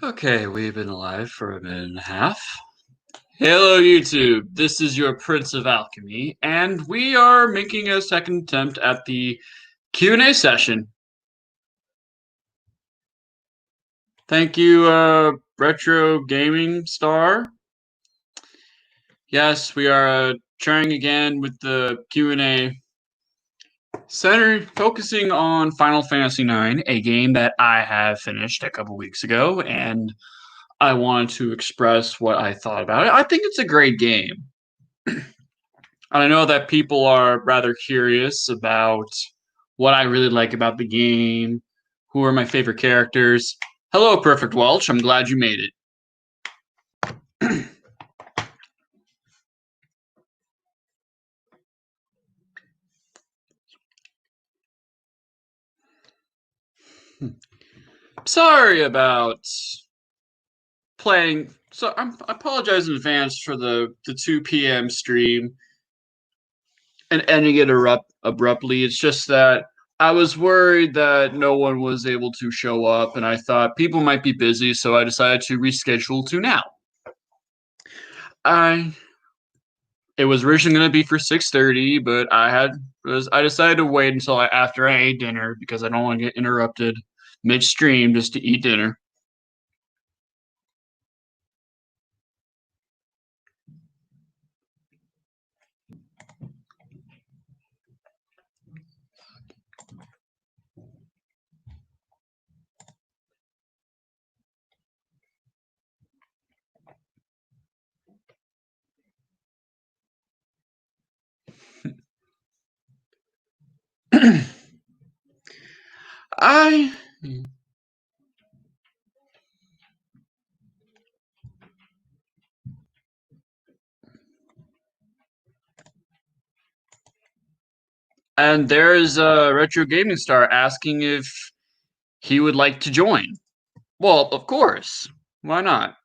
Okay, we've been live for a minute and a half. Hello, YouTube. This is your Prince of Alchemy, and we are making a second attempt at the Q&A session. Thank you, Retro Gaming Star. Yes, we are trying again with the Q&A focusing on Final Fantasy IX, a game that I have finished a couple weeks ago, and I wanted to express what I thought about it. I think it's a great game. I know that people are rather curious about what I really like about the game, who are my favorite characters. Hello, Perfect Welch. I'm glad you made it. Sorry about playing. So I apologize in advance for the 2 p.m. stream and ending it abruptly. It's just that I was worried that no one was able to show up, and I thought people might be busy, so I decided to reschedule to now. It was originally going to be for 6:30, but I decided to wait until after I ate dinner because I don't want to get interrupted midstream just to eat dinner. I and there's a Retro Gaming Star asking if he would like to join. Well, of course. Why not?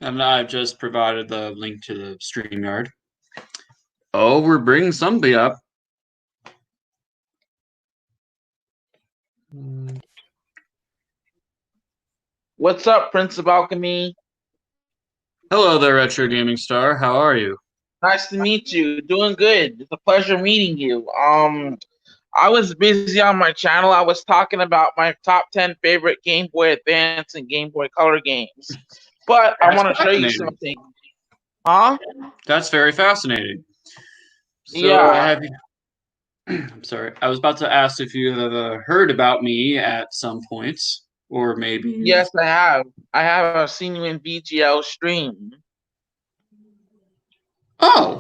And I've just provided the link to the StreamYard. Oh, we're bringing somebody up. What's up, Prince of Alchemy? Hello there, Retro Gaming Star. How are you? Nice to meet you. Doing good. It's a pleasure meeting you. I was busy on my channel. I was talking about my top 10 favorite Game Boy Advance and Game Boy Color games. But I want to show you something. Huh? That's very fascinating. So, yeah. I'm sorry. I was about to ask if you have heard about me at some points, or maybe. Yes, I have. I have seen you in VGL stream. Oh.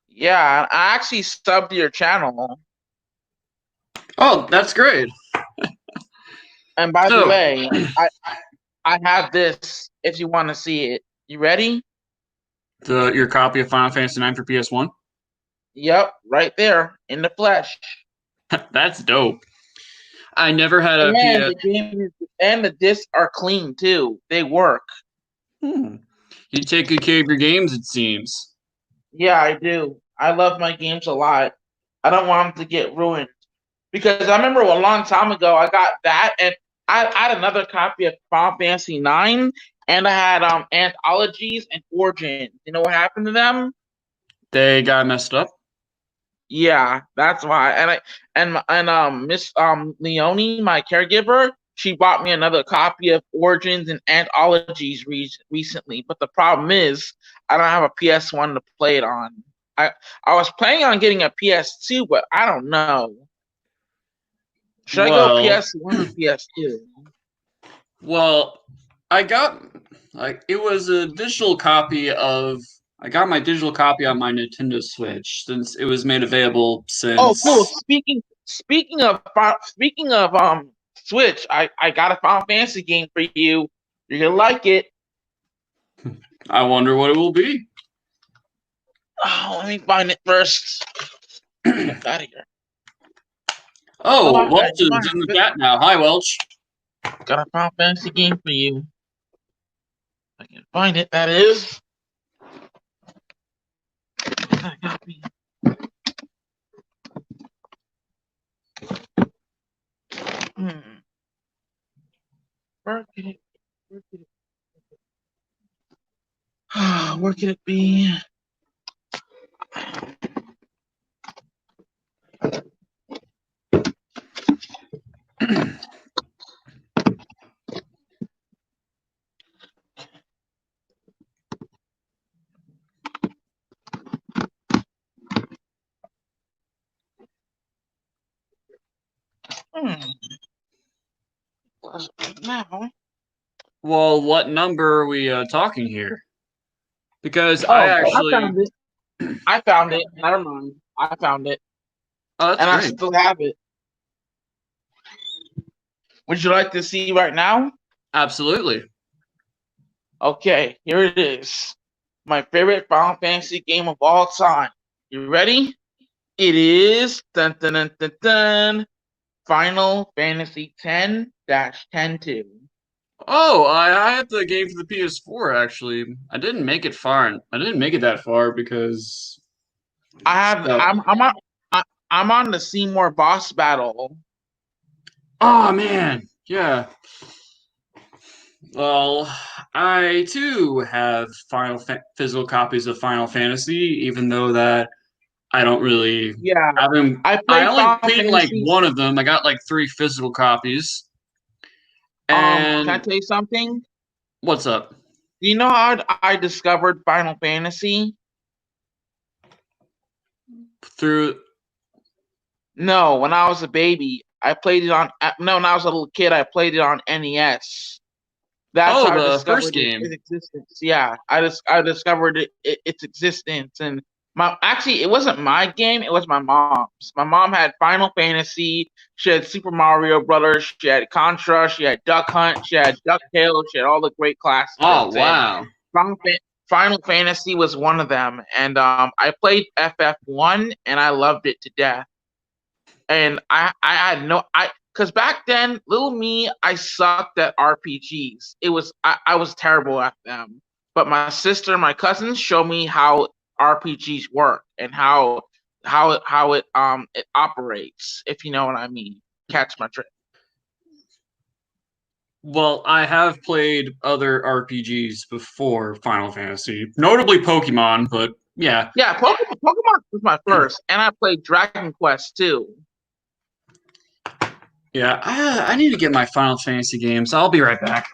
Yeah, I actually subbed to your channel. Oh, that's great. And by the way, I have this if you want to see it. You ready? Your copy of Final Fantasy IX for PS1? Yep, right there in the flesh. That's dope. I never had a PS. The game and the discs are clean too. They work. You take good care of your games, it seems. Yeah, I do. I love my games a lot. I don't want them to get ruined. Because I remember a long time ago I got that, and I had another copy of Final Fantasy IX, and I had anthologies and Origins. You know what happened to them? They got messed up. Yeah, that's why. And Miss Leonie, my caregiver, she bought me another copy of Origins and Anthologies recently. But the problem is, I don't have a PS1 to play it on. I was planning on getting a PS2, but I don't know. Should I go Well, PS1 or PS2? well, I got it was a digital copy of. I got my digital copy on my Nintendo Switch since it was made available Oh, cool. since. Speaking of Switch, I got a Final Fantasy game for you. You're gonna like it. I wonder what it will be. Oh, let me find it first. Get out of here. Oh, Oh, Welch you is might in the have it. chat now. Hi, Welch. Got a Final Fantasy game for you. I can find it. That is. I got me. Where can it? Where can it? Where can it be? Now. Well, what number are we talking here? Because I Oh, I actually. found it. I found it. Never mind. I found it, Oh, that's and I great. still have it. Would you like to see right now? Absolutely. Okay, here it is. My favorite Final Fantasy game of all time. You ready? It is dun, dun, dun, dun, dun, Final Fantasy 10-10-2. Oh, I had the game for the PS4 actually. I didn't make it far. I didn't make it that far because. I have So, I'm on the Seymour boss battle. oh man, yeah. Well, I too have physical copies of Final Fantasy, even though that I don't really Yeah, have them. I I played only Final played like Fantasy. one of them. I got like 3 physical copies. Can I And tell you something? what's up? Do you know how I discovered Final Fantasy? Through No, when I was a baby, I played it on. No, when I was a little kid, I played it on NES. That's how I the first discovered game. its existence. Yeah, I discovered its existence, and it wasn't my game. It was my mom's. My mom had Final Fantasy. She had Super Mario Brothers. She had Contra. She had Duck Hunt. She had DuckTales. She had all the great Oh classics, and wow. Final, Final Fantasy was one of them. And I played FF1, and I loved it to death. And I had no because back then, little me, I sucked at RPGs. I was terrible at them. But my sister, my cousins showed me how RPGs work and how it operates, if you know what I mean. Catch my drift. Well, I have played other RPGs before Final Fantasy, notably Pokemon, but yeah. Yeah, Pokemon was my first, and I played Dragon Quest too. Yeah, I need to get my Final Fantasy games. I'll be right back.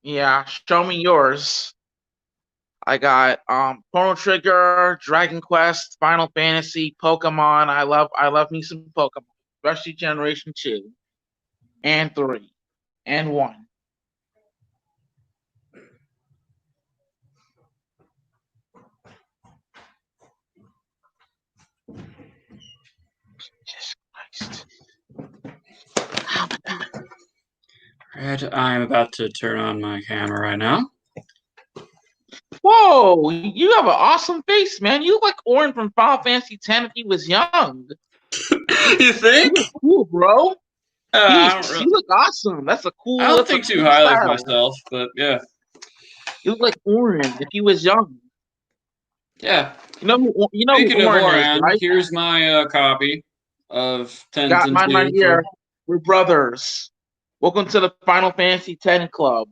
Yeah, show me yours. I got Chrono Trigger, Dragon Quest, Final Fantasy, Pokemon. I love me some Pokemon, especially Generation 2 and 3 and 1. Jesus Christ. Oh my God. Right, I'm about to turn on my camera right now. Whoa, you have an awesome face, man. You look like Orin from Final Fantasy X if he was young. You think? You look cool, bro. I You look awesome. That's a don't think too cool highly of style. myself, but yeah. You look like Orin if he was young. Yeah. You know who Speaking of Orin is, Oran, right? here's my copy of 10 Got and mine right 2 for. here. We're brothers. Welcome to the Final Fantasy X Club.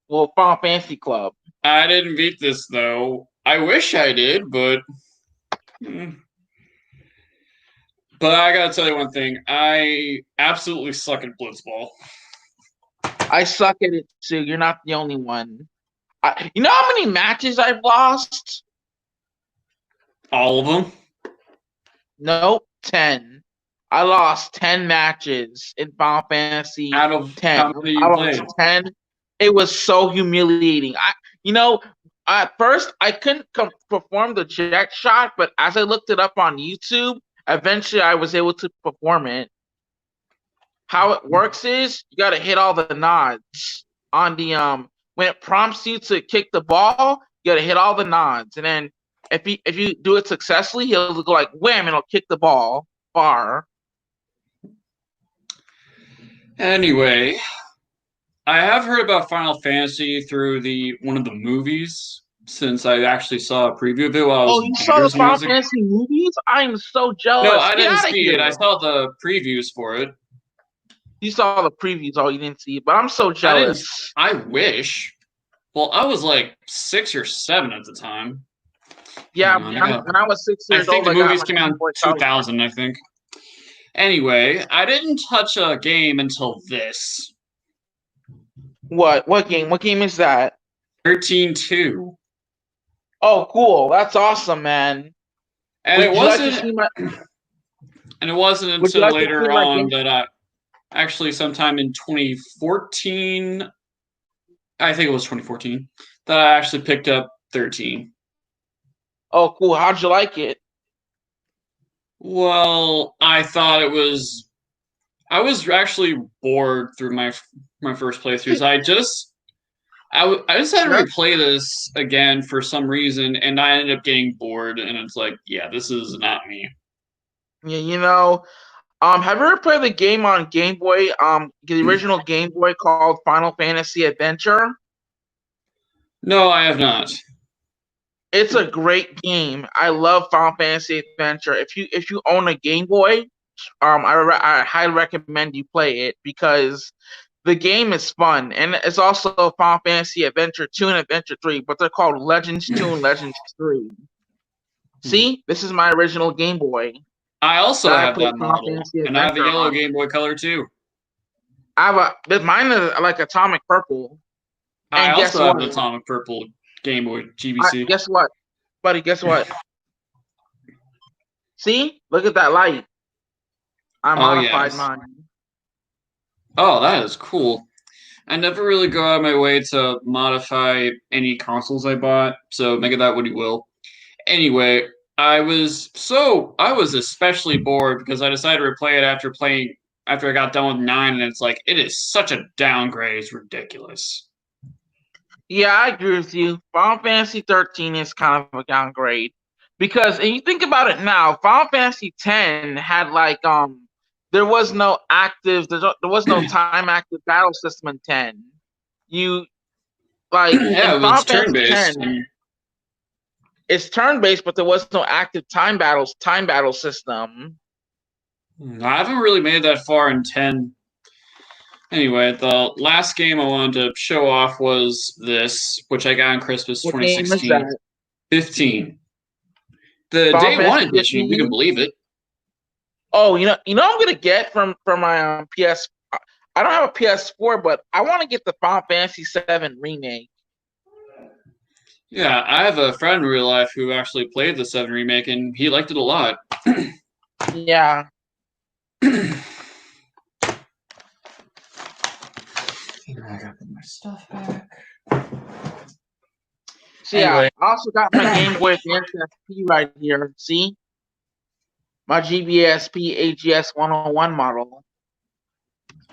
Well, Final Fantasy Club. I didn't beat this though. I wish I did, but but I gotta tell you one thing. I absolutely suck at blitzball. I suck at it too. You're not the only one. You know how many matches I've lost? All of them. Nope, 10. I lost 10 matches in Final Fantasy Out of 10. how many I you lost played? 10. It was so humiliating. At first I couldn't perform the jet shot, but as I looked it up on YouTube, eventually I was able to perform it. How it works is you got to hit all the nods on the when it prompts you to kick the ball, you got to hit all the nods, and then if you do it successfully, he'll go like wham, and he'll kick the ball far. Anyway, I have heard about Final Fantasy through one of the movies since I actually saw a preview of it while I was Oh, in you saw the theaters when I Final was a Fantasy movies? I'm so No, jealous. I Get didn't out of see it. I here. saw the previews for it. You saw the previews. Oh, you didn't see it, but I'm so I didn't. jealous. I wish. Well, I was like 6 or 7 at the time. Yeah, Hang on, when I was 6 years think old, the I got movies my came out Game in Boy Color. 2000, I think. Anyway, I didn't touch a game until this. What? What game? What game is that? 13-2. Oh, cool. That's awesome, man. And Would it you like to wasn't see my? and it wasn't Would you until like to see later my on game? that I actually sometime in 2014, I think it was 2014, that I actually picked up 13. Oh, cool. How'd you like it? Well, I thought it was. I was actually bored through my first playthroughs. I just had to Yeah. replay this again for some reason, and I ended up getting bored. And it's like, yeah, this is not me. Yeah. Have you ever played the game on Game Boy? The original Game Boy called Final Fantasy Adventure. No, I have not. It's a great game. I love Final Fantasy Adventure. If you own a Game Boy, I highly recommend you play it because the game is fun, and it's also Final Fantasy Adventure 2 and Adventure 3, but they're called Legends 2 and Legends 3. See, this is my original Game Boy I also that I have played that Final model, Fantasy and I have a Adventure yellow on. Game Boy Color too. Mine is like atomic purple. I And guess also have what? an atomic purple Game Boy GBC. Guess what, buddy? Guess what? See, look at that light. I modified mine. Oh, that is cool. I never really go out of my way to modify any consoles I bought, so make of that what you will. Anyway, I was especially bored because I decided to replay it after I got done with 9, and it's like it is such a downgrade, it's ridiculous. Yeah, I agree with you. Final Fantasy 13 is kind of a downgrade because, and you think about it now, Final Fantasy 10 had there was no time active battle system in 10. You Yeah, in it Final was Fantasy turn-based. 10, it's turn based, but there was no active time battle system. I haven't really made that far in 10. Anyway, the last game I wanted to show off was this, which I got on Christmas What game is 2016. that? 15. The Final day one Fantasy edition, if you 15? can believe it. Oh, I'm gonna get from my PS. I don't have a PS4, but I want to get the Final Fantasy 7 remake. Yeah, I have a friend in real life who actually played the 7 remake, and he liked it a lot. Yeah. I gotta put my stuff back. So Anyway. yeah, I also got my Game Boy Advance SP right here. See, my GBSP AGS 101 model.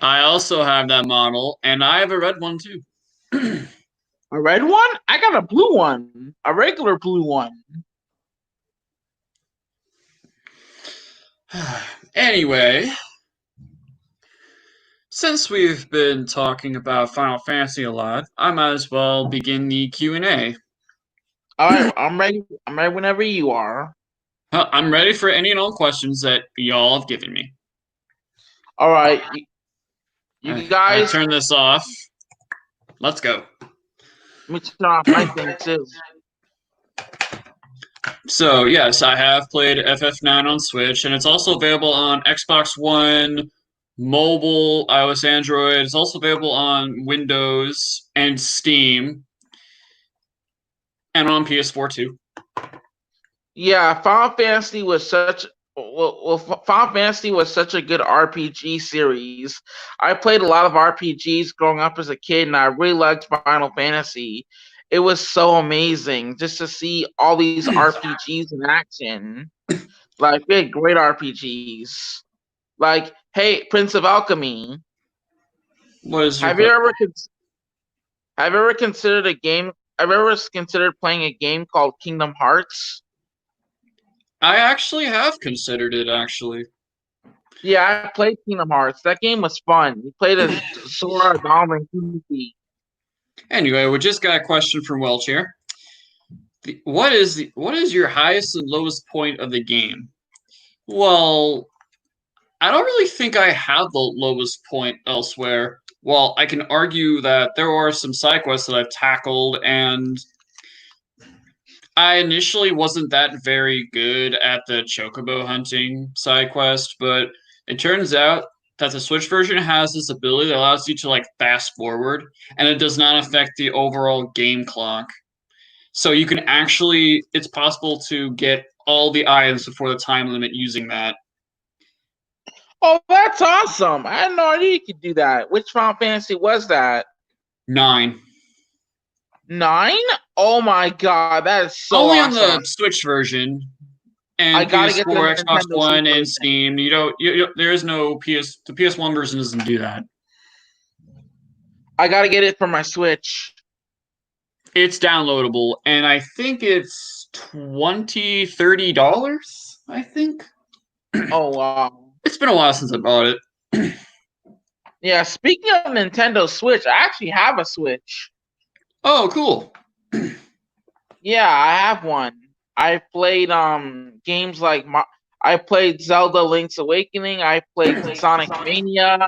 I also have that model, and I have a red one too. A red one? I got a blue one, a regular blue one. Anyway, since we've been talking about Final Fantasy a lot, I might as well begin the Q&A. All right, I'm ready. I'm ready whenever you are. I'm ready for any and all questions that y'all have given me. All right, you guys. Turn this off. Let's go. Let me turn off my thing too. So yes, I have played FF9 on Switch, and it's also available on Xbox One, mobile, iOS, Android. It's also available on Windows and Steam, and on PS4 too. Yeah, Final Fantasy was such Final Fantasy was such a good RPG series. I played a lot of RPGs growing up as a kid, and I really liked Final Fantasy. It was so amazing just to see all these RPGs in action. Like we had great RPGs. Like, hey, Prince of Alchemy, What is your have you question? ever have you ever considered a game? Have you ever considered playing a game called Kingdom Hearts? I actually have considered it, actually. Yeah, I played Kingdom Hearts. That game was fun. You played as Sora, Donald, and Goofy. Anyway, we just got a question from Welch here. What is your highest and lowest point of the game? Well, I don't really think I have the lowest point elsewhere. Well, I can argue that there are some side quests that I've tackled, and I initially wasn't that very good at the chocobo hunting side quest, but it turns out that the Switch version has this ability that allows you to like fast forward, and it does not affect the overall game clock. So you can actually, it's possible to get all the items before the time limit using that. Oh, that's awesome! I had no idea you could do that. Which Final Fantasy was that? 9. 9? Oh my god, that is so Only on awesome! the Switch version I and gotta get the PS4, Xbox Nintendo Switch One, and version. Steam. There is no the PS1 version doesn't do that. I gotta get it for my Switch. It's downloadable, and I think it's $20-$30. I think Oh wow. it's been a while since I bought it. Yeah, speaking of Nintendo Switch, I actually have a Switch. Oh, cool. Yeah, I have one. I played games like I played Zelda Link's Awakening, I played Sonic Mania.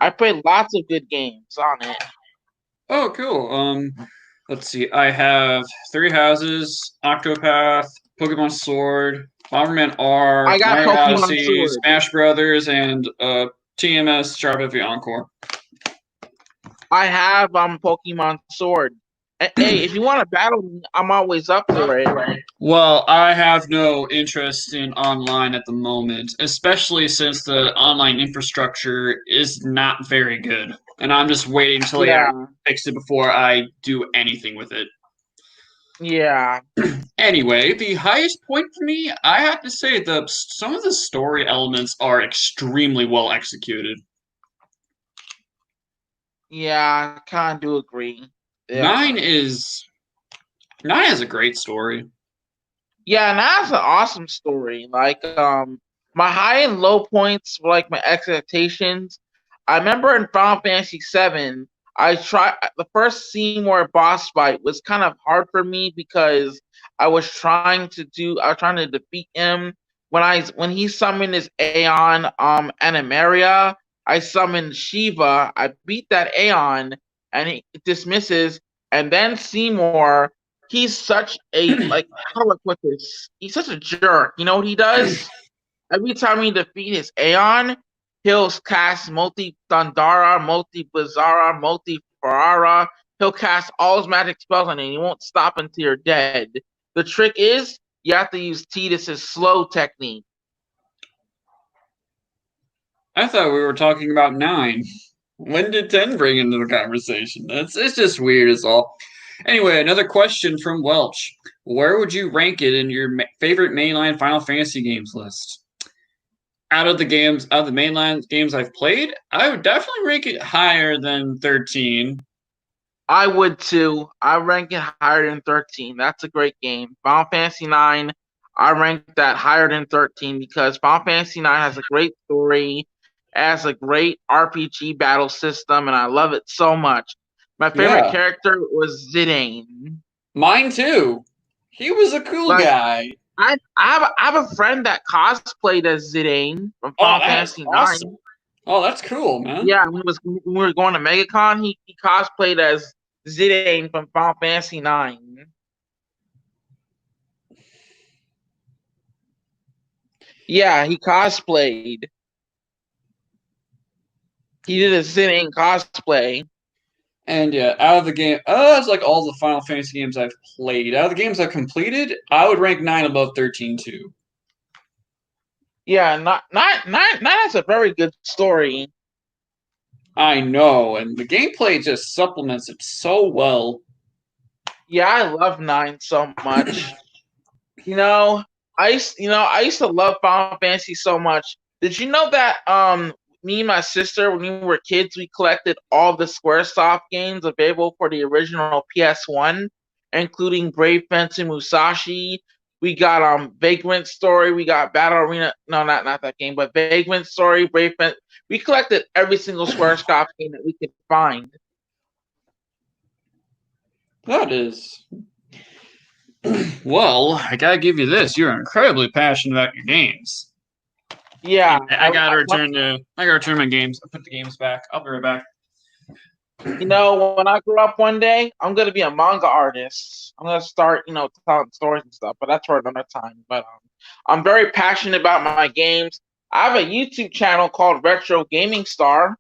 I played lots of good games on it. Oh, cool. Let's see. I have Three Houses, Octopath, Pokemon Sword, Bomberman R, I got Mario Pokemon Odyssey, Sword. Smash Brothers, and TMS Sharp Encore. I have Pokemon Sword. Hey, if you want to battle me, I'm always up for it. Well, I have no interest in online at the moment, especially since the online infrastructure is not very good. And I'm just waiting until they get Yeah, fixed it before I do anything with it. yeah, Anyway, the highest point for me, I have to say the some of the story elements are extremely well executed. yeah. I kind of do agree. Nine Yeah, is Nine has a great story. yeah, and that's an awesome story. Like, my high and low points were like my expectations. I remember in Final Fantasy VII, I tried the first Seymour boss fight was kind of hard for me because I was trying to defeat him when he summoned his Aeon Animaria. I summoned Shiva. I beat that Aeon, and he dismisses, and then Seymour. He's such a like how do I put this? He's such a jerk. You know what he does? Every time he defeats his Aeon, he'll cast multi Thundara, multi Bizarra, multi Ferrara. He'll cast all his magic spells on it, and he won't stop until you're dead. The trick is you have to use Tidus's slow technique. I thought we were talking about 9. When did 10 bring into the conversation? It's just weird as all. Anyway, another question from Welch. Where would you rank it in your favorite mainline Final Fantasy games list? Out of the mainline games I've played, I would definitely rank it higher than 13. I would too. I rank it higher than 13. That's a great game. Final Fantasy 9, I rank that higher than 13 because Final Fantasy 9 has a great story, has a great RPG battle system, and I love it so much. My favorite Yeah, character was Zidane. mine too. He was a cool Like guy. I have a friend that cosplayed as Zidane from Oh, Final that is Fantasy 9. awesome. Oh, that's cool, man. Yeah, when we were going to MegaCon, he cosplayed as Zidane from Final Fantasy 9. Yeah, he cosplayed. He did a sitting cosplay. And yeah, out of the game, that's like all the Final Fantasy games I've played. Out of the games I've completed, I would rank 9 above 13 too. Yeah, not has a very good story. I know, and the gameplay just supplements it so well. Yeah, I love 9 so much. I used to love Final Fantasy so much. Did you know that me and my sister, when we were kids, we collected all the SquareSoft games available for the original PS1, including Brave Fence and Musashi. We got Vagrant Story, we got Battle Arena. No, not that game, but Vagrant Story, Brave Fence. We collected every single SquareSoft game that we could find. That is. Well, I gotta give you this. You're incredibly passionate about your games. Yeah, Anyway, I gotta return my games. I'll put the games back. I'll be right back. when I grow up one day, I'm gonna be a manga artist. I'm gonna start, telling stories and stuff. But that's for another time. But I'm very passionate about my games. I have a YouTube channel called Retro Gaming Star.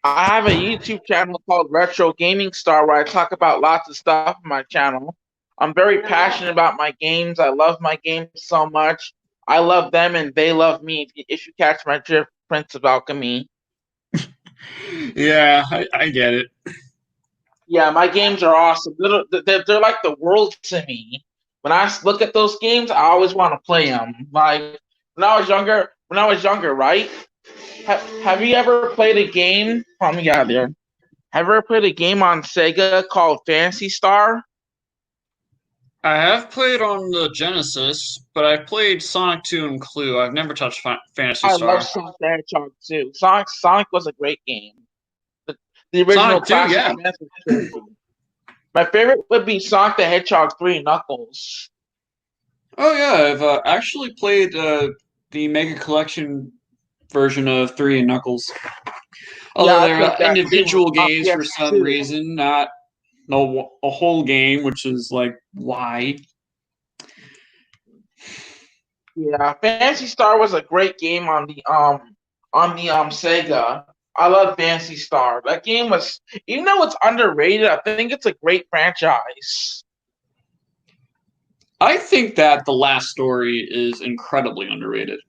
I have a YouTube channel called Retro Gaming Star where I talk about lots of stuff on my channel. I'm very passionate about my games. I love my games so much. I love them and they love me. If you catch my drift, Prince of Alchemy. Yeah, I get it. Yeah, my games are awesome. They're like the world to me. When I look at those games, I always want to play them. Like when I was younger, right? Have you ever played a game? Let me get out of there. Have you ever played a game on Sega called Fantasy Star? I have played on the Genesis, but I've played Sonic 2 and Clue. I've never touched Fantasy I love Star. Sonic the Hedgehog too. Sonic was a great game. The original Sonic 2, classic yeah. Genesis trilogy. My favorite would be Sonic the Hedgehog 3 Knuckles. Oh yeah, I've actually played the Mega Collection version of 3 and Knuckles. Yeah, Although I they're played that too individual on games for some PS2. reason, not a whole game, which is like why. Yeah, Fantasy Star was a great game on the Sega. I love Fantasy Star. That game was, even though it's underrated, I think it's a great franchise. I think that the last story is incredibly underrated.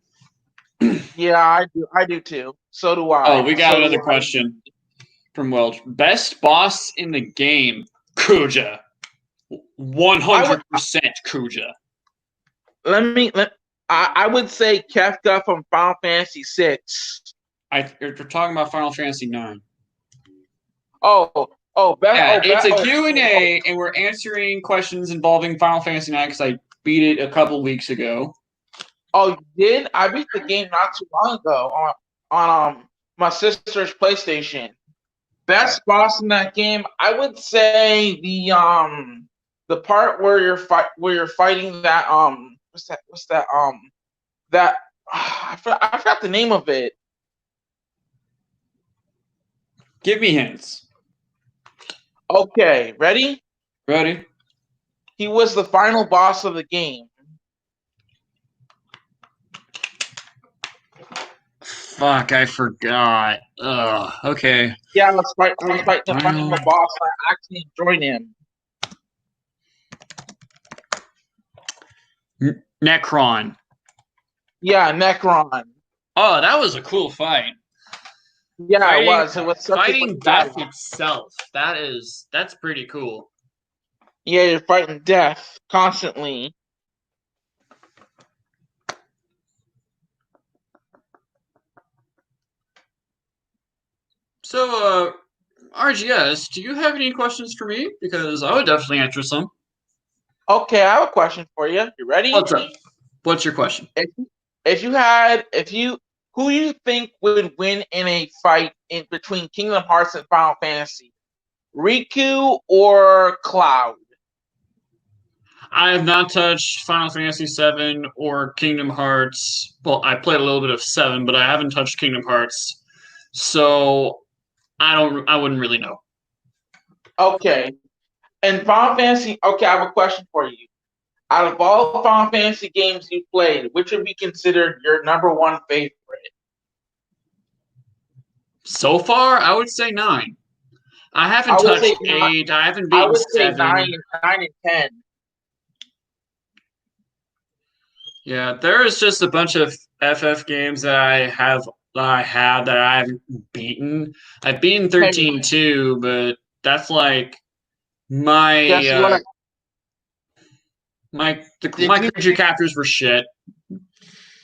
Yeah, I do too. So do Oh, I. we got So do another I. question from Welch. Best boss in the game, Kuja. I would 100% Kuja. let me let I would say Kefka from Final Fantasy VI. We're talking about Final Fantasy 9. Oh, oh, best, Yeah, oh, it's best, a oh, oh, Q&A, and we're answering questions involving Final Fantasy 9 because I beat it a couple weeks ago. oh, you did? I beat the game not too long ago on my sister's PlayStation. Best boss in that game, I would say the part where you're fighting that that I forgot the name of it. Give me hints. Okay, ready? Ready? He was the final boss of the game. Fuck, I forgot. Ugh, okay. Yeah, I was fighting the final boss. I actually enjoyed him. Necron. Yeah, Necron. Oh, that was a cool fight. Yeah, it Fighting was. It was such a fighting good death battle. itself. That's pretty cool. Yeah, you're fighting death constantly. So, RGS, do you have any questions for me? Because I would definitely answer some. Okay, I have a question for you. You ready? What's up? What's your question? If you who you think would win in a fight in between Kingdom Hearts and Final Fantasy? Riku or Cloud? I have not touched Final Fantasy VII or Kingdom Hearts. Well, I played a little bit of 7, but I haven't touched Kingdom Hearts. So I wouldn't really know. Okay. And Final Fantasy. Okay, I have a question for you. Out of all Final Fantasy games you played, which would be considered your number one favorite? So far, I would say 9. I haven't I would say touched 8. I haven't I beaten would say 7. nine and 10. Yeah, there is just a bunch of FF games that I have that I haven't beaten. I've beaten Hey, 13 too, but that's like my guess what? my Did you? creature captures were shit.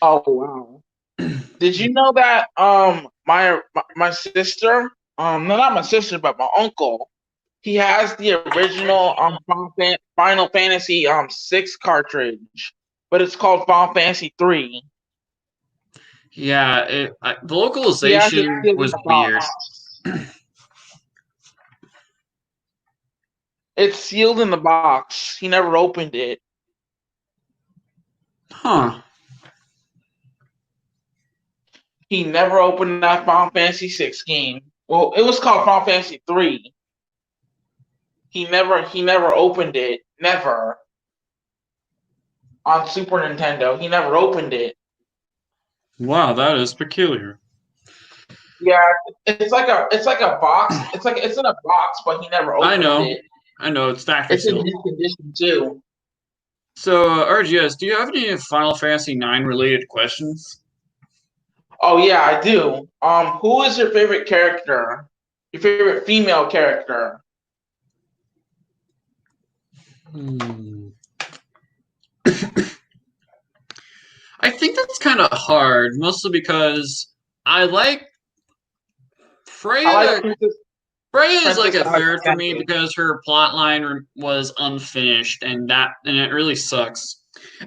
Oh wow! Did you know that my sister no, not my sister but my uncle, he has the original Final Fantasy 6 cartridge, but it's called Final Fantasy 3. Yeah, the He has it localization sealed in was the weird. box. It's sealed in the box. He never opened it. Huh. He never opened that Final Fantasy 6 game. Well, it was called Final Fantasy 3. He never opened it. Never. On Super Nintendo. He never opened it. Wow, that is peculiar. Yeah, it's like a box. It's in a box, but he never I opened know. it. I know, it's factory It's in sealed. this condition too. So, RGS, do you have any Final Fantasy 9 related questions? Oh yeah, I do. Who is your favorite character? Your favorite female character? Hmm. I think that's kind of hard, mostly because I like I like Freya. Princess Freya is like Princess a third for me Alexandra. because her plot line was unfinished, and it really sucks.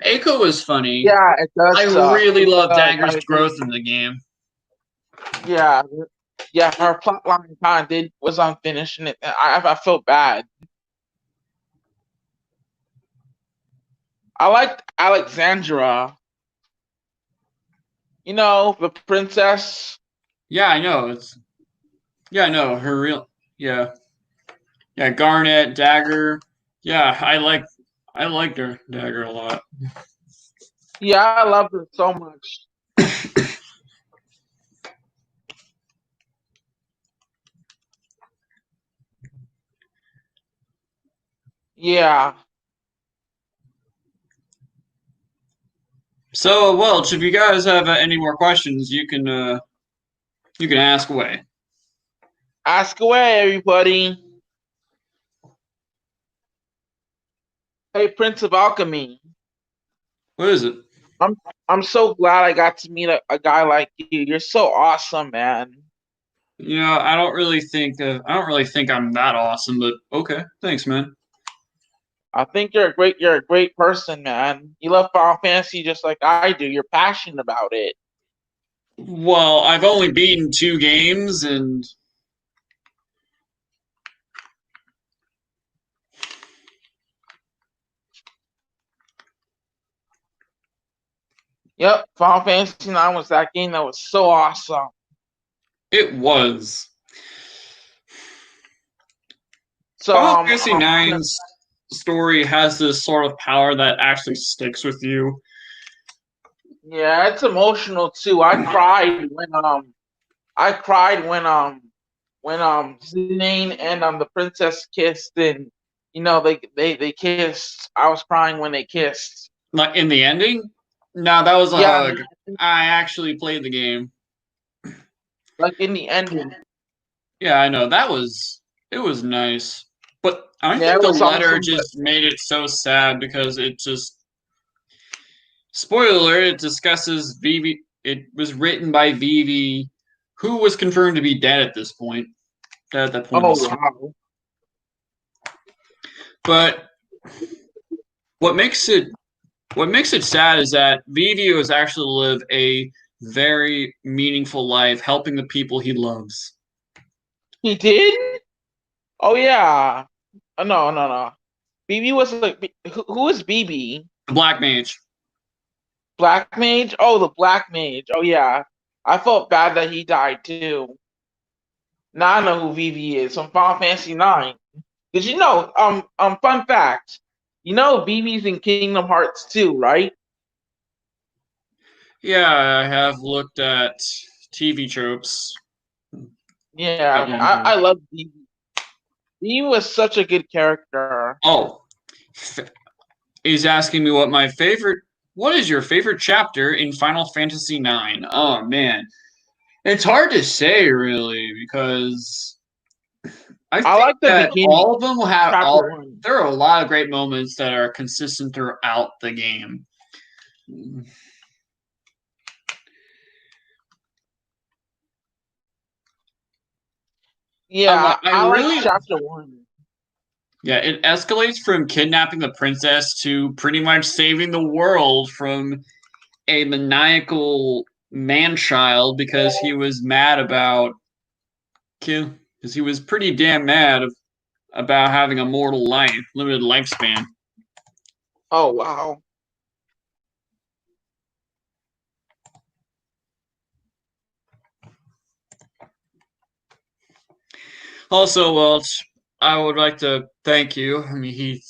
Aiko is funny. Yeah, it I does suck. really It love does. Dagger's I growth agree. in the game. Yeah, yeah. Her plotline kind of did was unfinished, and I felt bad. I liked Alexandra. You know, the princess. Yeah, I know. I know her real. Yeah, yeah. Garnet, Dagger. Yeah, I liked her Dagger a lot. Yeah, I loved her so much. Yeah. So, Welch, if you guys have any more questions, you can ask away. Ask away, everybody. Hey, Prince of Alchemy. What is it? I'm I'm so glad I got to meet a guy like you. You're so awesome, man. You know, I don't really think I'm that awesome, but okay, thanks, man. I think you're a great person, man. You love Final Fantasy just like I do. You're passionate about it. Well, I've only beaten 2 games, and Yep, Final Fantasy 9 was that game that was so awesome. it was. So Final Fantasy IX's story has this sort of power that actually sticks with you. yeah, it's emotional too. I cried when Zane and the princess kissed, and they kissed. I was crying when they kissed. Like in the ending? No, that was a Yeah, hug. I actually played the game. like in the ending. Yeah, I know. It was nice. But I Yeah, think it the was letter awesome. But just made it so sad because it just spoiler alert, it discusses Vivi. It was written by Vivi, who was confirmed to be dead at this point. At that point in the oh story. wow, But what makes it what makes it sad is that Vivi was actually live a very meaningful life, helping the people he loves. he did. Oh yeah. No, no, no. BB was like, who is BB? The Black Mage. Black Mage? Oh, the Black Mage. Oh yeah, I felt bad that he died too. Now I know who VV is from Final Fantasy 9. Did you know? Fun fact. You know BB's in Kingdom Hearts 2, right? Yeah, I have looked at TV tropes at Yeah, one I point. love BB. BB was such a good character. Oh, he's asking me what is your favorite chapter in Final Fantasy IX? Oh man, it's hard to say really because I I think like the that beginning, all of them will have chapter all. one. There are a lot of great moments that are consistent throughout the game. Yeah, I I like really, chapter one. yeah, it escalates from kidnapping the princess to pretty much saving the world from a maniacal man child because he was mad about because he was pretty damn mad about having a mortal life, limited lifespan. Oh wow. Also, Welch, I would like to thank you. I mean, he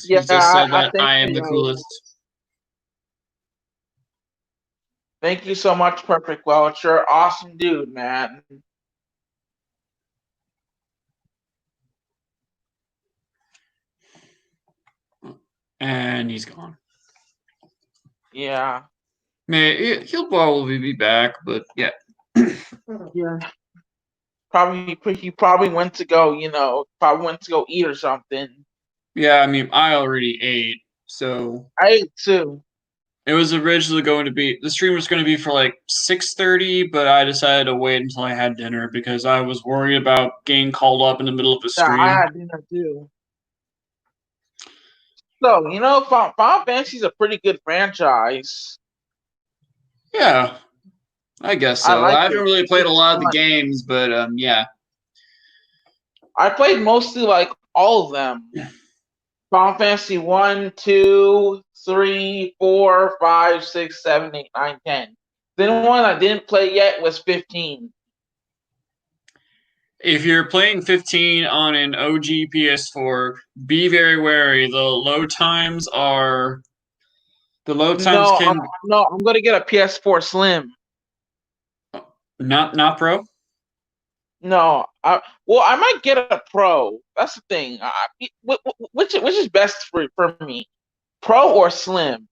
Yeah, just said I that thank I am the you. coolest, Thank you so much, Perfect Welch. You're awesome dude, man. and he's gone. Yeah. Man, he'll probably be back, but yeah, Yeah. Probably he probably went to go, probably went to go eat or something. yeah. I mean, I already ate, so I ate too. it was originally going to be the stream was going to be for like 6:30, but I decided to wait until I had dinner because I was worried about getting called up in the middle of a Yeah, I stream. had dinner too. So, Final Fantasy's a pretty good franchise. Yeah, I guess I so. like I haven't it. really played a It's lot of the fun. games, but yeah. I played mostly like all of them. Final Fantasy 1, 2, 3, 4, 5, 6, 7, 8, 9, 10. Then one I didn't play yet was 15. If you're playing 15 on an OG PS4, be very wary. The load times No, can I'm gonna get a PS4 Slim. not pro. No, I might get a Pro. That's the thing. Which is best for me, Pro or Slim?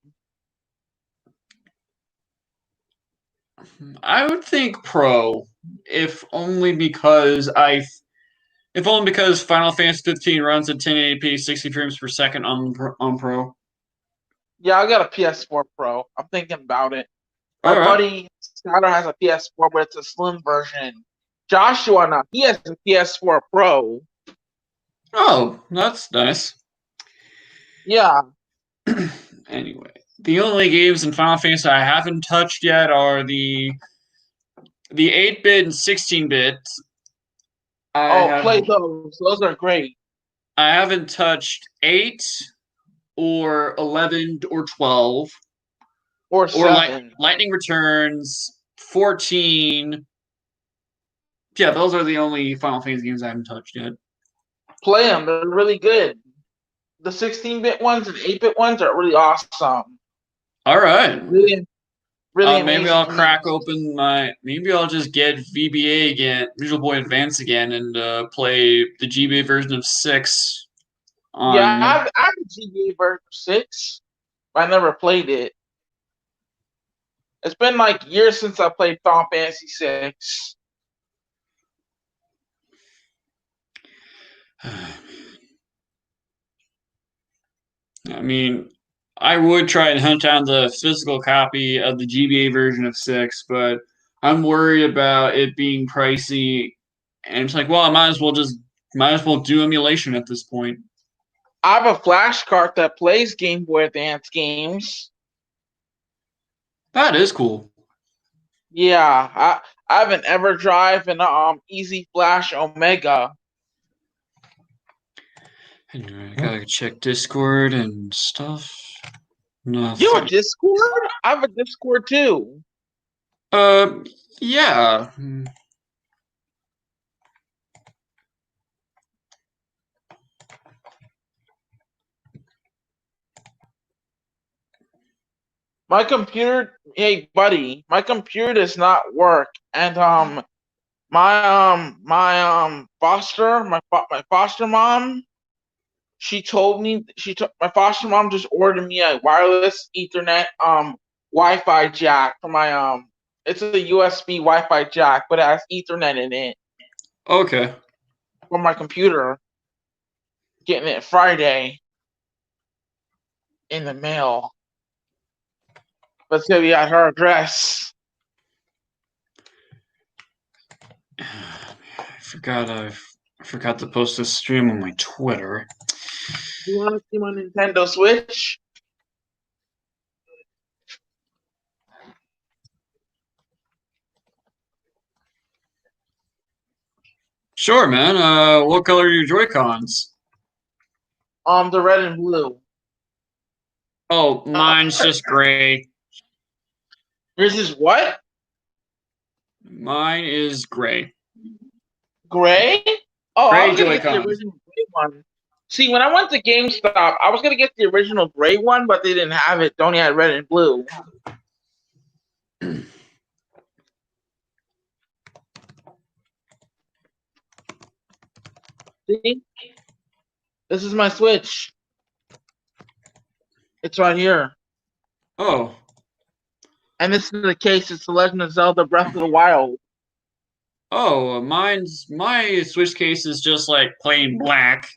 I would think pro, if only because Final Fantasy 15 runs at 1080p 60 frames per second on pro. Yeah, I got a PS4 Pro. I'm thinking about it. My All right. buddy Skyler has a PS4, but it's a slim version. Joshua now, he has a PS4 Pro. Oh, that's nice. Yeah. Anyway, the only games in Final Fantasy I haven't touched yet are the 8-bit and 16-bit. I Oh, play have those. Those are great. I haven't touched 8 or 11 or 12 Or or seven. Lightning Returns 14. Yeah, those are the only Final Fantasy games I haven't touched yet. Play them. They're really good. The 16-bit ones and 8-bit ones are really awesome. All right. Really, really Maybe amazing I'll to me. crack open my. Maybe I'll just get VBA again, Visual Boy Advance again, and play the GBA version of 6 Yeah, on. I have a GBA version 6, but I never played it. It's been like years since I played Final Fantasy 6. I mean, I would try and hunt down the physical copy of the GBA version of 6, but I'm worried about it being pricey. And it's like, well, I might as well do emulation at this point. I have a flash card that plays Game Boy Advance games. That is cool. Yeah, I have an EverDrive and Easy Flash Omega. Anyway, I gotta check Discord and stuff. You have a Nothing. Discord? I have a Discord too. Uh, yeah. My computer, hey buddy, my computer does not work, and my foster mom, she told me my foster mom just ordered me a wireless Ethernet Wi-Fi jack for my it's a USB Wi-Fi jack, but it has Ethernet in it Okay. for my computer. Getting it Friday in the mail, but it's gonna be at her address. I forgot to post this stream on my Twitter. You want to see my Nintendo Switch? Sure, man. What color are your Joy-Cons? The red and blue. Oh, mine's just gray. Yours is what? Mine is gray. Gray? Oh, I Gray was gonna get the Joy-Cons. original gray one. See, when I went to GameStop, I was gonna get the original gray one, but they didn't have it. They only had red and blue. See? This is my Switch. It's right here. Oh. And this is the case. It's The Legend of Zelda Breath of the Wild. Oh, my Switch case is just like plain black.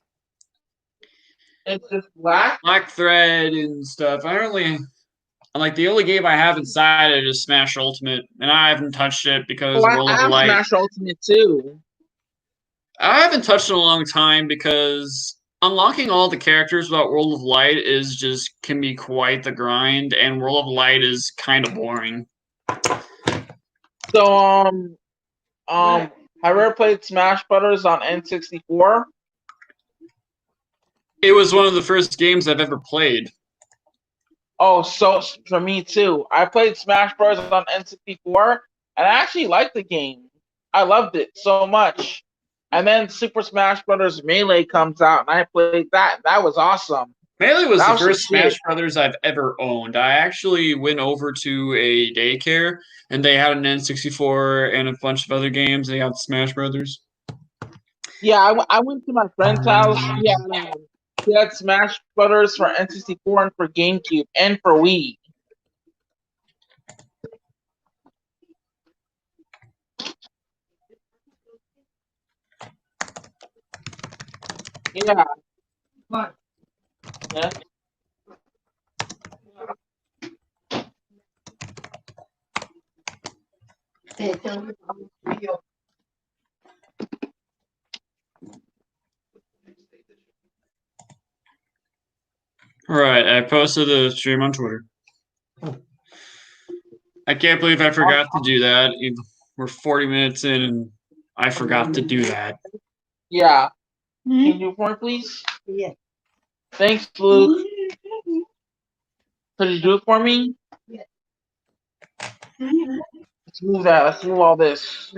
It's just black? Black thread and stuff. The only game I have inside it is Smash Ultimate, and I haven't touched it because Oh, World I of have Light. Smash Ultimate too. I haven't touched it in a long time because unlocking all the characters without World of Light can be quite the grind, and World of Light is kind of boring. So, have you ever played Smash Brothers on N64? It was one of the first games I've ever played. Oh, so for me too. I played Smash Bros. On N64, and I actually liked the game. I loved it so much. And then Super Smash Brothers Melee comes out, and I played that. And that was awesome. Melee was That the was a first kid. Smash Brothers I've ever owned. I actually went over to a daycare, and they had an N64 and a bunch of other games. They had Smash Brothers. Yeah, I went to my friend's house. He had Smash Brothers for N64 and for GameCube and for Wii. Yeah. Yeah. Right, I posted the stream on Twitter. I can't believe I forgot to do that. We're 40 minutes in, and I forgot to do that. Yeah. Can you do it for me, please? Yeah. Thanks, Luke. Could you do it for me? Yeah. Let's move that. Let's move all this.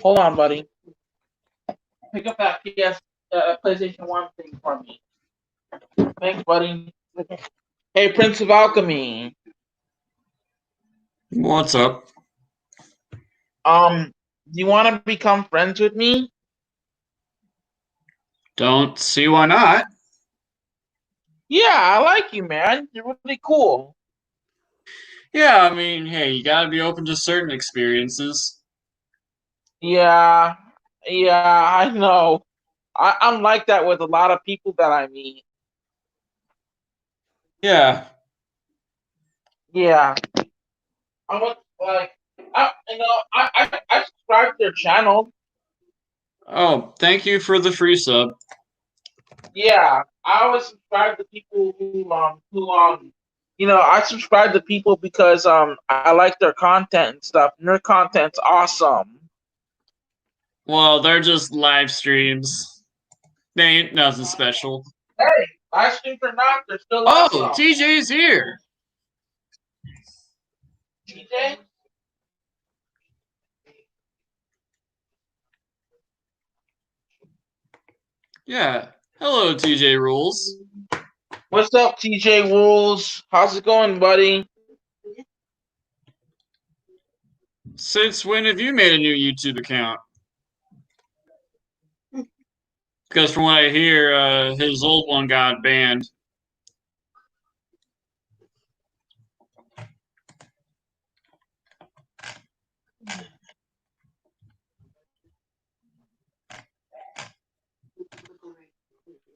Hold on, buddy. Pick up that PlayStation 1 thing for me. Thanks, buddy. Okay. Hey, Prince of Alchemy. What's up? Do you want to become friends with me? Don't see why not. Yeah, I like you, man. You're really cool. Yeah, I mean, hey, you gotta be open to certain experiences. Yeah, I know. I'm like that with a lot of people that I meet. Yeah. Yeah. I was like, I subscribed to their channel. Oh, thank you for the free sub. Yeah, I always subscribe to people who I subscribe to people because I like their content and stuff. And their content's awesome. Well, they're just live streams. They ain't nothing special. Hey, live streams or not, they're still awesome. Oh, TJ's here. TJ? Yeah. Hello, TJ Rules. What's up, TJ Rules? How's it going, buddy? Since when have you made a new YouTube account? Because from what I hear, his old one got banned.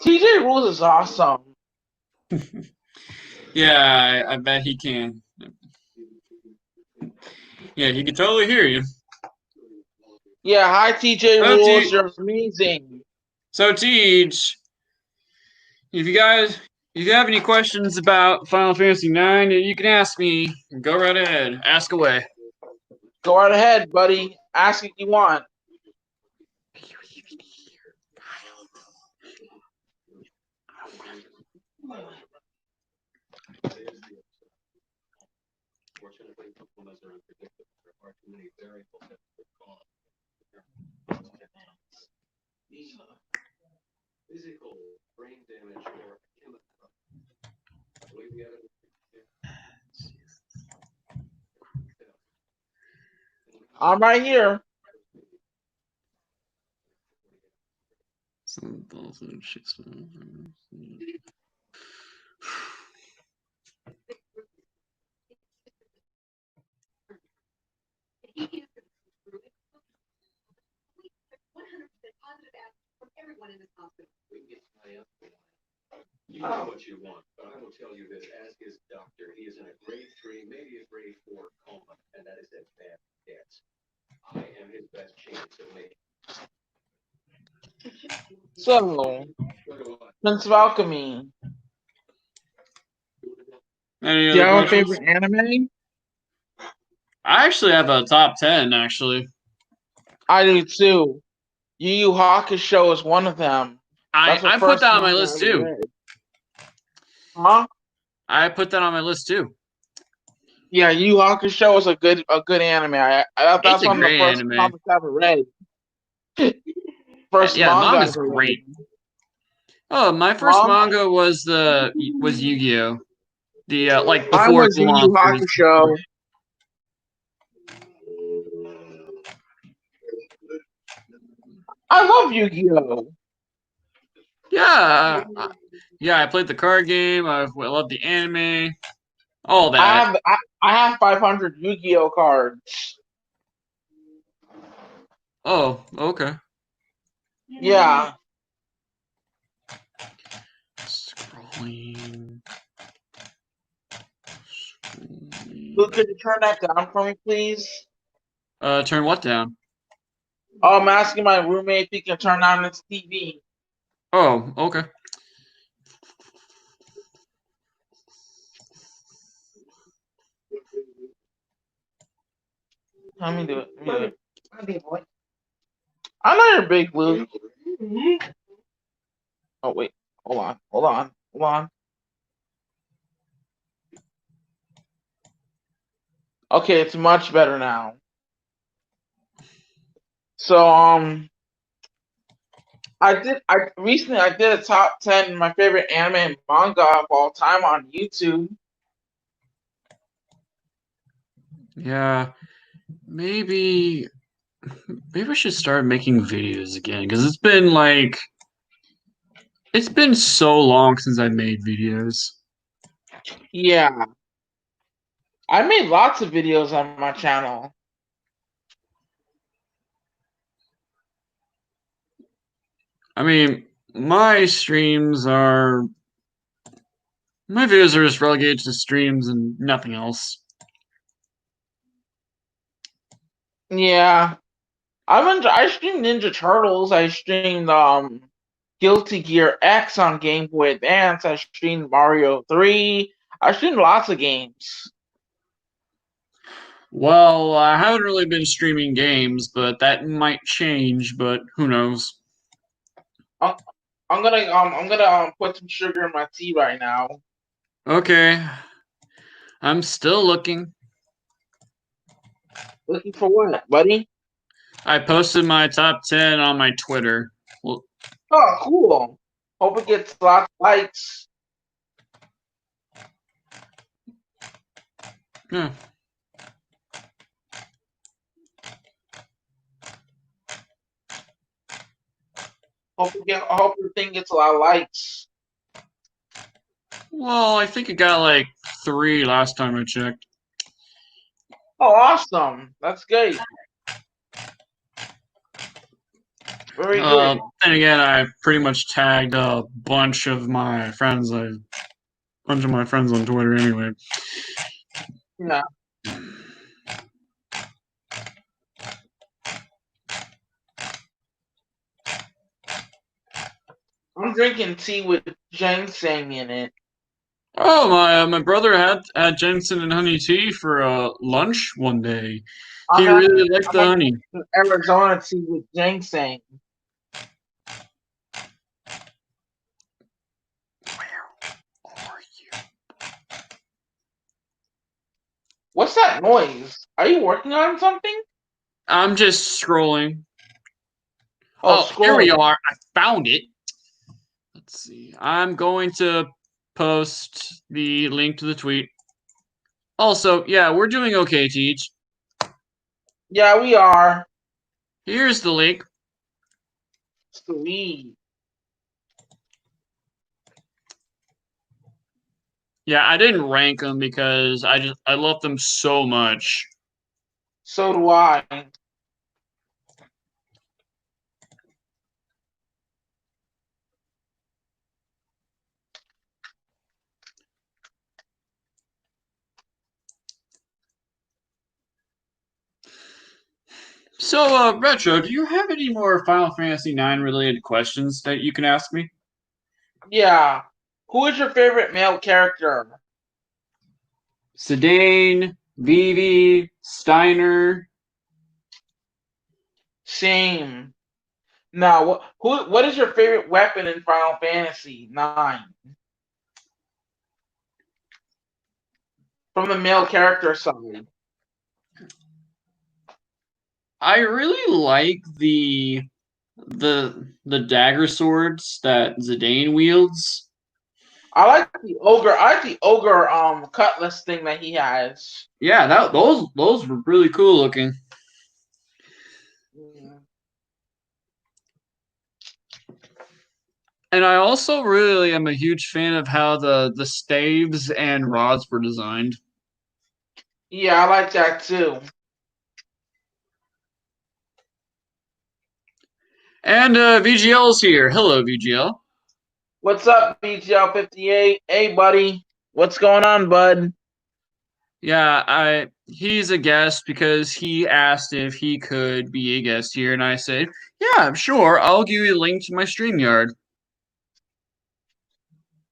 TJ Rules is awesome. Yeah, I bet he can. Yeah, he can totally hear you. Yeah, hi, TJ Rules. You're amazing. So, Teej, if you have any questions about Final Fantasy IX, you can ask me. Go right ahead. Ask away. Go right ahead, buddy. Ask if you want. Physical brain damage or I'm right here. You know what you want, but I will tell you this as his doctor. He is in a grade 3, maybe a grade 4 coma, and that is as bad as it gets. I am his best chance of making. So, PrinceOfAlchemy. Do you have a favorite anime? I actually have a top 10, actually. I do too. Yu Yu Hakusho is one of them. I put that on my list too. Read. Huh? I put that on my list too. Yeah, Yu Yu Hakusho is a good anime. That's one of the first comics I ever read. First manga. Manga's great. Oh, my first manga was Yu-Gi-Oh. The before was Yu Yu Hakusho. I love Yu-Gi-Oh. Yeah, I played the card game. I love the anime. All that. I have 500 Yu-Gi-Oh cards. Oh, okay. Yeah. Scrolling. Luke, could you turn that down for me, please? Turn what down? Oh, I'm asking my roommate if he can turn on his TV. Oh, okay. Let me do it. I'm big boy. I know you're big, Luke. Oh, wait. Hold on. Okay, it's much better now. So, I recently did a top 10 my favorite anime and manga of all time on YouTube. Yeah, maybe I should start making videos again because it's been so long since I made videos. Yeah. I made lots of videos on my channel. I mean, my videos are just relegated to streams and nothing else. Yeah. I streamed Ninja Turtles. I streamed Guilty Gear X on Game Boy Advance. I streamed Mario 3. I stream lots of games. Well, I haven't really been streaming games, but that might change, but who knows? I'm, I'm gonna put some sugar in my tea right now. Okay. I'm still looking. Looking for what, buddy? I posted my top 10 on my Twitter. Well, Oh, cool. Hope it gets lots of likes. yeah. I hope the thing gets a lot of likes. Well, I think it got like 3 last time I checked. Oh, awesome. That's great. Very good. And again, I pretty much tagged a bunch of my friends. Bunch of my friends on Twitter anyway. Yeah. I'm drinking tea with ginseng in it. Oh, my brother had ginseng and honey tea for lunch one day. He really liked I'm the honey. having Arizona tea with ginseng. Where are you? What's that noise? Are you working on something? I'm just scrolling. Oh, Oh, here we scrolling. are. I found it. Let's see. I'm going to post the link to the tweet. Also, yeah, we're doing okay, Teach. Yeah, we are. Here's the link. Sweet. Yeah, I didn't rank them because I love them so much. So do I. So, Retro, do you have any more Final Fantasy IX related questions that you can ask me? Yeah. Who is your favorite male character? Sedaine, Vivi, Steiner. Same. Now, what is your favorite weapon in Final Fantasy 9? From the male character side. I really like the dagger swords that Zidane wields. I like the ogre cutlass thing that he has. Yeah, those were really cool looking. Yeah. And I also really am a huge fan of how the staves and rods were designed. Yeah, I like that too. And VGL's here. Hello, VGL. What's up, BGL 58? Hey, buddy. What's going on, bud? Yeah, he's a guest because he asked if he could be a guest here, and I said, yeah, sure. I'll give you a link to my StreamYard.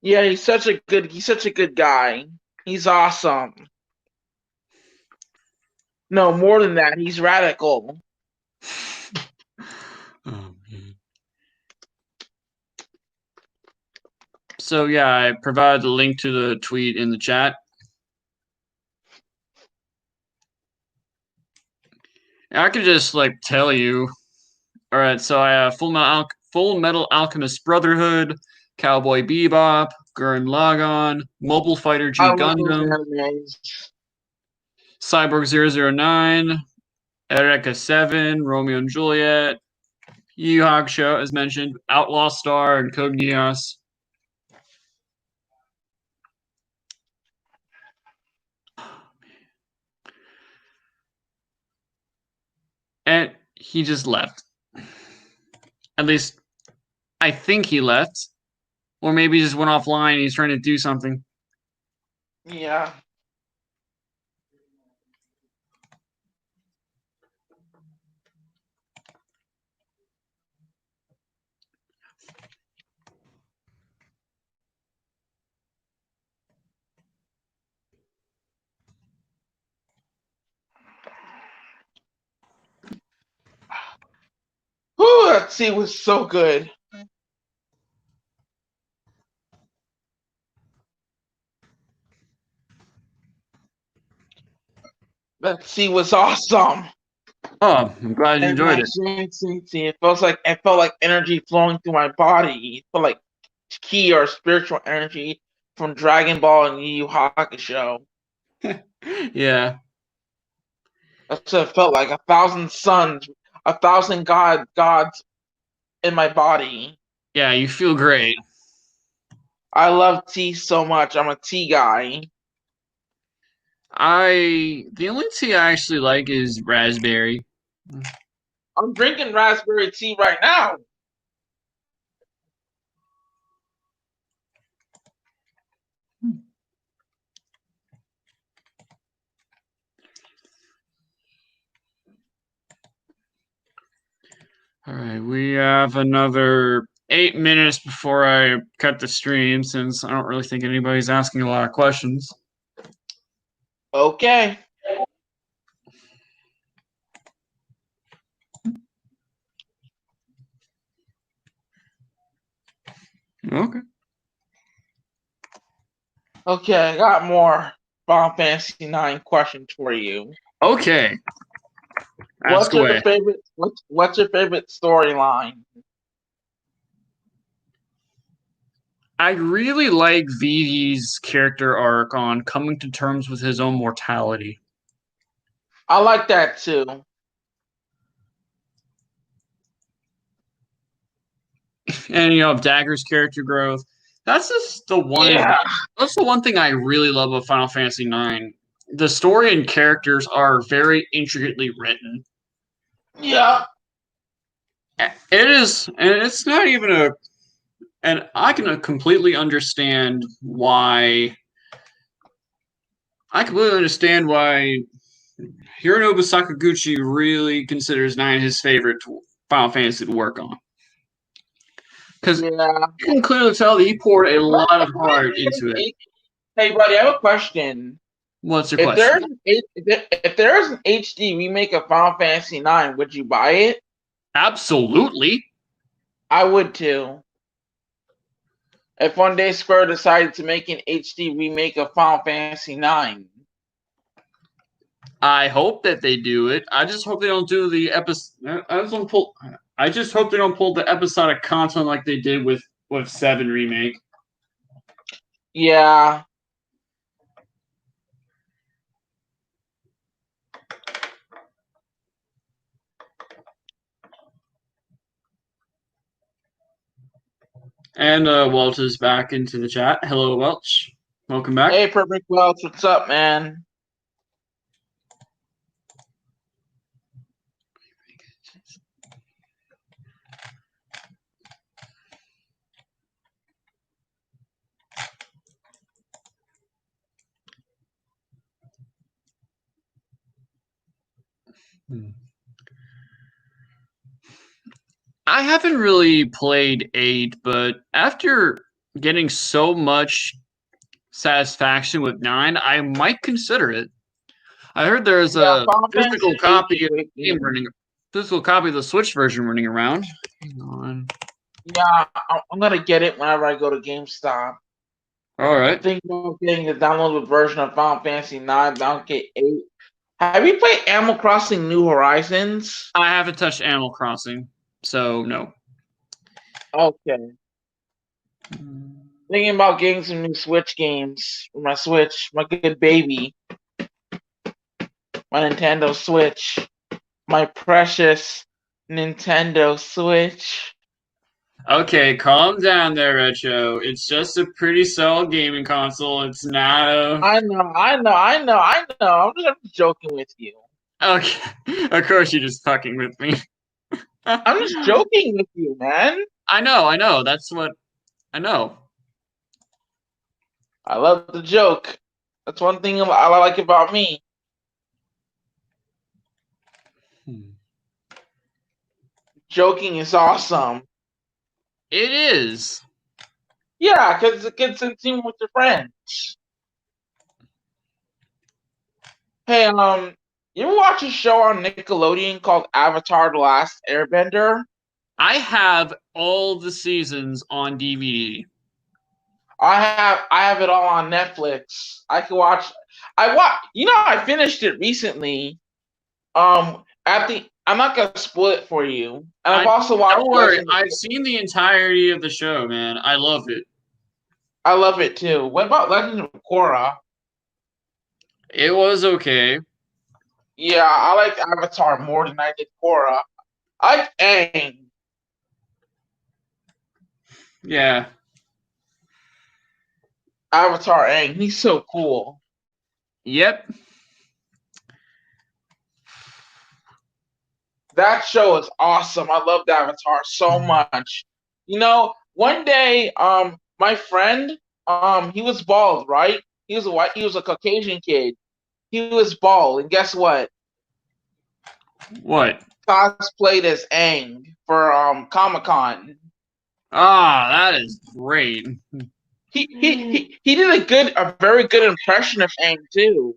Yeah, he's such a good guy. He's awesome. No, more than that, he's radical. Oh man. So yeah, I provided the link to the tweet in the chat. I could just like tell you. All right, so I have Full Metal Alchemist Brotherhood, Cowboy Bebop, Gurren Lagann, Mobile Fighter I G love those Gundam, animes. Cyborg 009, Eureka 7, Romeo and Juliet, Yu Yu Hakusho, as mentioned, Outlaw Star, and Code Geass. And he just left. At least, I think he left. Or maybe he just went offline and he's trying to do something. Yeah. Sea was so good. That sea was awesome. Oh, I'm glad you And enjoyed my it. it felt like energy flowing through my body. It felt like ki or spiritual energy from Dragon Ball and Yu Yu Hakusho. Yeah. That's what it felt like. 1,000 suns, 1,000 gods in my body. Yeah, you feel great. I love tea so much. I'm a tea guy. The only tea I actually like is raspberry. I'm drinking raspberry tea right now. All right, we have another 8 minutes before I cut the stream, since I don't really think anybody's asking a lot of questions. Okay. Okay. Okay, I got more Final Fantasy IX questions for you. Okay. Ask away. What's your favorite storyline? I really like Vivi's character arc on coming to terms with his own mortality. I like that too. And Dagger's character growth. That's just the one. Yeah. That's the one thing I really love about Final Fantasy IX. The story and characters are very intricately written. Yeah. It is, and it's not even a. And I can completely understand why. I completely understand why Hironobu Sakaguchi really considers 9 his favorite Final Fantasy to work on. Because Yeah. you can clearly tell that he poured a lot of heart into it. Hey, buddy, I have a question. What's your question? If there's an HD remake of Final Fantasy IX, would you buy it? Absolutely. I would too. If one day Square decided to make an HD remake of Final Fantasy IX. I hope that they do it. I just hope they don't do the episode. I just hope they don't pull the episodic content like they did with 7 remake. Yeah. And Welch is back into the chat. Hello, Welch. Welcome back. Hey, Perfect Welch, what's up, man? I haven't really played 8, but after getting so much satisfaction with 9, I might consider it. I heard there's a physical copy of the game physical copy of the Switch version running around. Hang on. Yeah, I'm gonna get it whenever I go to GameStop. All right. I think I'm getting the downloaded version of Final Fantasy IX, Donkey 8. Have you played Animal Crossing New Horizons? I haven't touched Animal Crossing, so no. Okay. Thinking about getting some new Switch games for my Switch, my good baby. My Nintendo Switch. My precious Nintendo Switch. Okay, calm down there, Retro. It's just a pretty solid gaming console. It's not a. I know. I'm just joking with you. Okay, of course you're just fucking with me. I'm just joking with you, man. I know. That's what I know. I love the joke. That's one thing I like about me. Joking is awesome. It is. Yeah, because it gets in tune with your friends. Hey, you ever watch a show on Nickelodeon called Avatar: The Last Airbender? I have all the seasons on DVD. I have it all on Netflix. I can watch. I finished it recently. I'm not gonna spoil it for you. And I've also watched Don't worry, Legend of I've seen the entirety of the show, man. I love it. I love it too. What about Legend of Korra? It was okay. Yeah, I like Avatar more than I did Korra. I like Aang. Yeah. Avatar Aang. He's so cool. Yep. That show is awesome. I loved Avatar so much. One day, my friend, he was bald, right? He was a Caucasian kid. He was bald, and guess what? What? Cosplayed as Aang for Comic-Con. Ah, that is great. He did a very good impression of Aang too.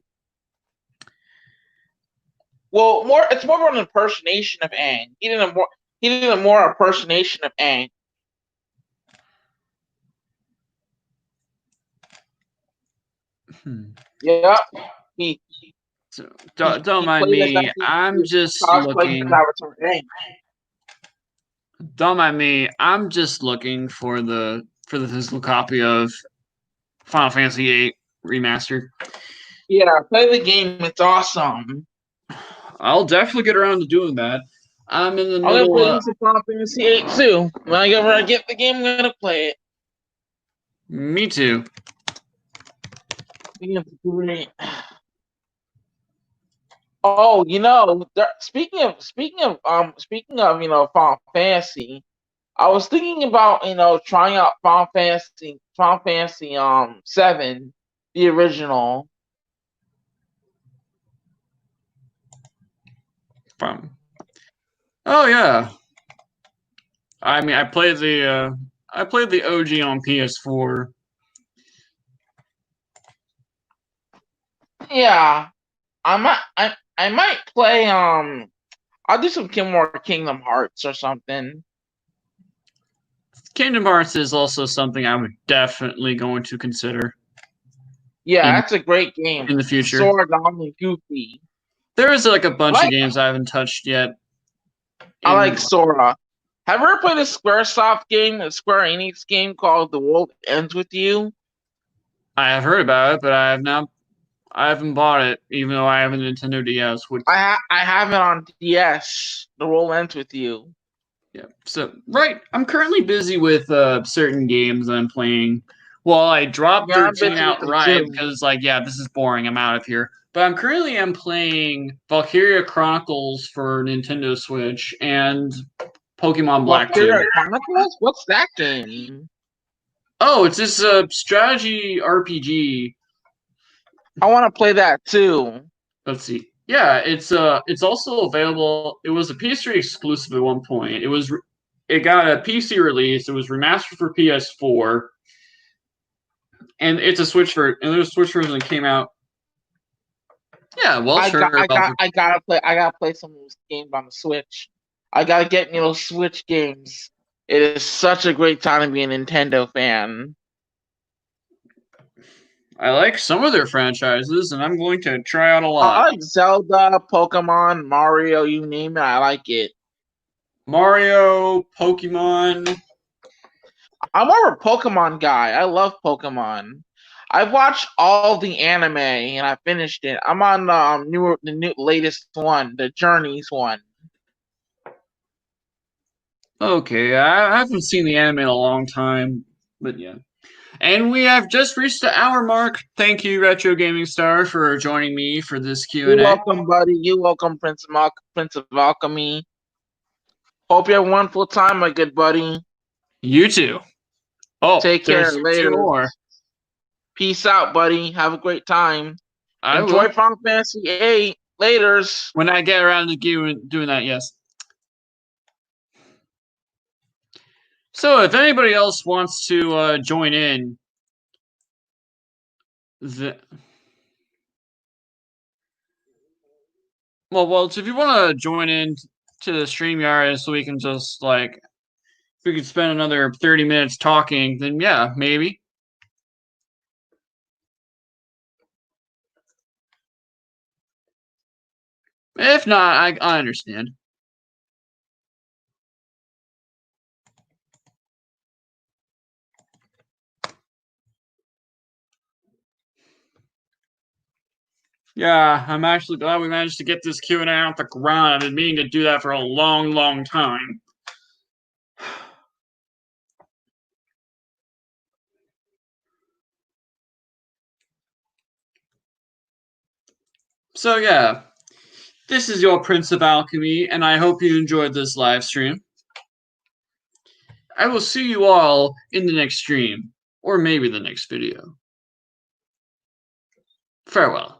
Well, it's more of an impersonation of Aang. He did a more impersonation of Aang. Yep. He So, he, don't he mind played as me. that. I'm He just cosplayed as looking. Avatar Aang. Don't mind me. I'm just looking for the physical copy of Final Fantasy VIII Remastered. Yeah, play the game. It's awesome. I'll definitely get around to doing that. I'm in the I'm gonna middle play of. some Final Fantasy VIII too. When I get the game, I'm gonna play it. Me too. It's great. Oh, speaking of Final Fantasy, I was thinking about trying out Final Fantasy 7, the original. Fun. Oh yeah. I mean, I played the OG on PS4. Yeah, I might play I'll do some more Kingdom Hearts or something. Kingdom Hearts is also something I'm definitely going to consider Yeah, in that's a great game. in the future. Sora, and Goofy. There is like a bunch I of like games I haven't touched yet. I like Sora. Have you ever played a SquareSoft game, a Square Enix game called The World Ends With You? I have heard about it, but I haven't bought it, even though I have a Nintendo DS. Which, I have it on DS. The World Ends With You. yeah. So right, I'm currently busy with certain games I'm playing. Well, I dropped Yeah, I'm 13 busy with them outright too. because this is boring. I'm out of here. But I'm currently playing Valkyria Chronicles for Nintendo Switch and Pokemon Black 2. Valkyria Chronicles? What's that game? Oh, it's this strategy RPG. I want to play that too. Let's see. Yeah, it's also available. It was a PS3 exclusive at one point. It got a PC release. It was remastered for PS4, and it's a and there's a Switch version that came out. Yeah, well, sure. I gotta play some of those games on the Switch. I gotta get those Switch games. It is such a great time to be a Nintendo fan. I like some of their franchises, and I'm going to try out a lot. I like Zelda, Pokemon, Mario, you name it, I like it. Mario, Pokemon. I'm more of a Pokemon guy. I love Pokemon. I've watched all the anime and I finished it. I'm on the new latest one, the Journeys one. Okay, I haven't seen the anime in a long time, but yeah. And we have just reached the hour mark. Thank you, Retro Gaming Star, for joining me for this Q&A. You're welcome, buddy. You're welcome, Prince of Alchemy. Hope you have a wonderful time, my good buddy. You too. Oh, Take care. Later. More. Peace out, buddy. Have a great time. I Enjoy will. Final Fantasy VIII. Laters. When I get around to doing that, yes. So if anybody else wants to join in, so if you want to join in to the StreamYard so we can just like If we could spend another 30 minutes talking, then yeah, maybe. If not, I understand. Yeah, I'm actually glad we managed to get this Q&A off the ground. I've been meaning to do that for a long, long time. So yeah, this is your Prince of Alchemy, and I hope you enjoyed this live stream. I will see you all in the next stream, or maybe the next video. Farewell.